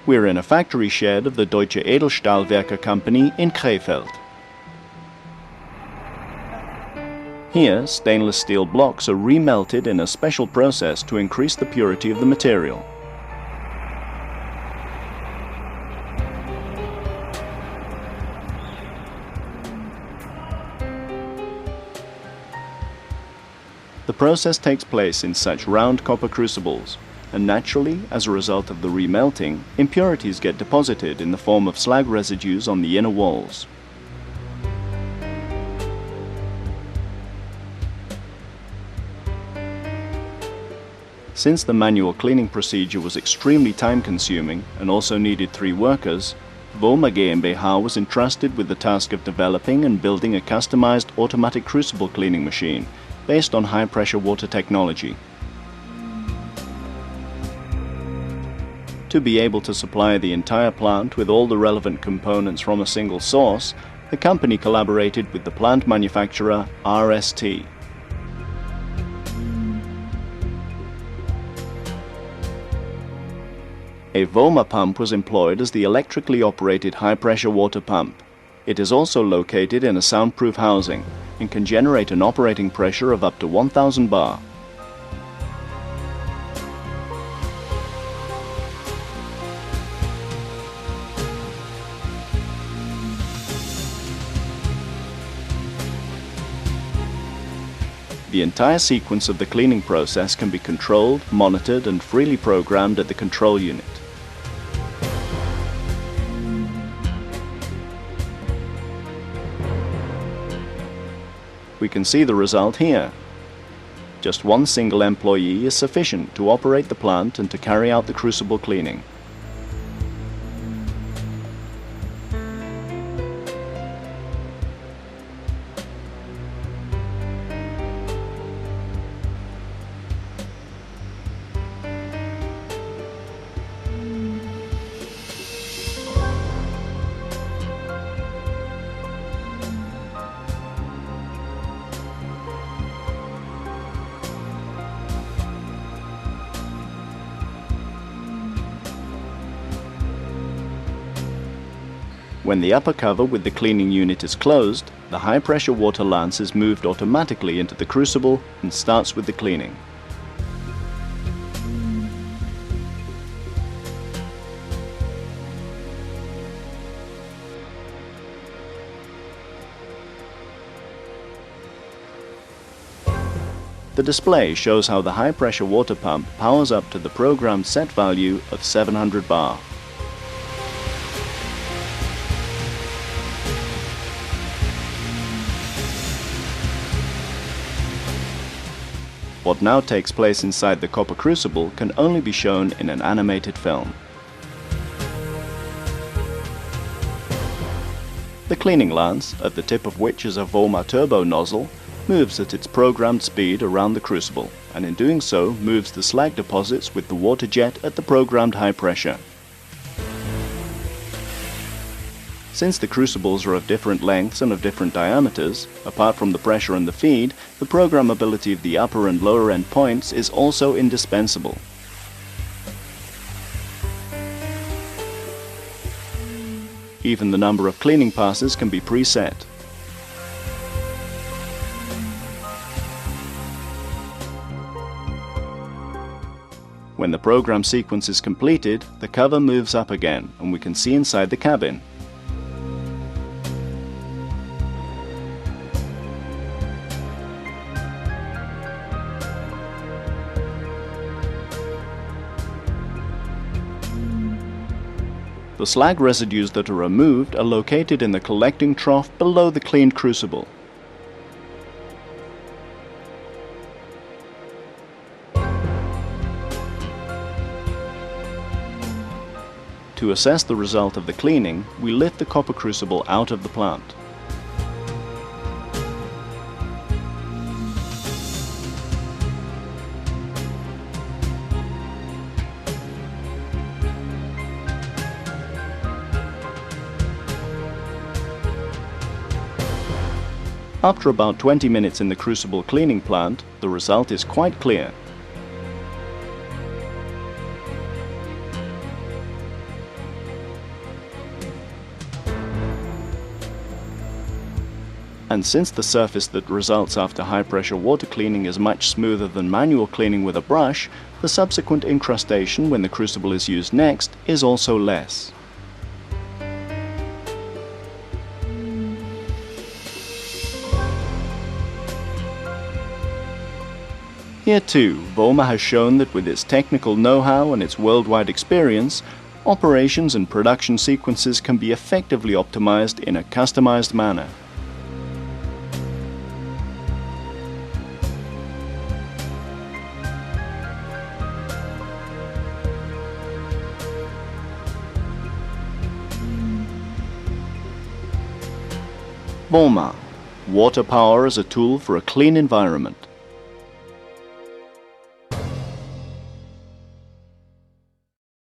We're in a factory shed of the Deutsche Edelstahlwerke company in Krefeld. Here, stainless steel blocks are remelted in a special process to increase the purity of the material. The process takes place in such round copper crucibles, and naturally, as a result of the remelting, impurities get deposited in the form of slag residues on the inner walls. Since the manual cleaning procedure was extremely time-consuming and also needed 3 workers, Woma GmbH was entrusted with the task of developing and building a customized automatic crucible cleaning machine based on high-pressure water technology. To be able to supply the entire plant with all the relevant components from a single source, the company collaborated with the plant manufacturer RST. A Woma pump was employed as the electrically operated high-pressure water pump. It is also located in a soundproof housing and can generate an operating pressure of up to 1000 bar. The entire sequence of the cleaning process can be controlled, monitored and freely programmed at the control unit. We can see the result here. Just one single employee is sufficient to operate the plant and to carry out the crucible cleaning. When the upper cover with the cleaning unit is closed, the high-pressure water lance is moved automatically into the crucible and starts with the cleaning. The display shows how the high-pressure water pump powers up to the programmed set value of 700 bar. What now takes place inside the copper crucible can only be shown in an animated film. The cleaning lance, at the tip of which is a Woma turbo nozzle, moves at its programmed speed around the crucible, and in doing so moves the slag deposits with the water jet at the programmed high pressure. Since the crucibles are of different lengths and of different diameters, apart from the pressure and the feed, the programmability of the upper and lower end points is also indispensable. Even the number of cleaning passes can be preset. When the program sequence is completed, the cover moves up again and we can see inside the cabin. The slag residues that are removed are located in the collecting trough below the cleaned crucible. To assess the result of the cleaning, we lift the copper crucible out of the plant. After about 20 minutes in the crucible cleaning plant, the result is quite clear. And since the surface that results after high-pressure water cleaning is much smoother than manual cleaning with a brush, the subsequent incrustation when the crucible is used next is also less. Here too, Woma has shown that with its technical know-how and its worldwide experience, operations and production sequences can be effectively optimized in a customized manner. Woma, water power as a tool for a clean environment.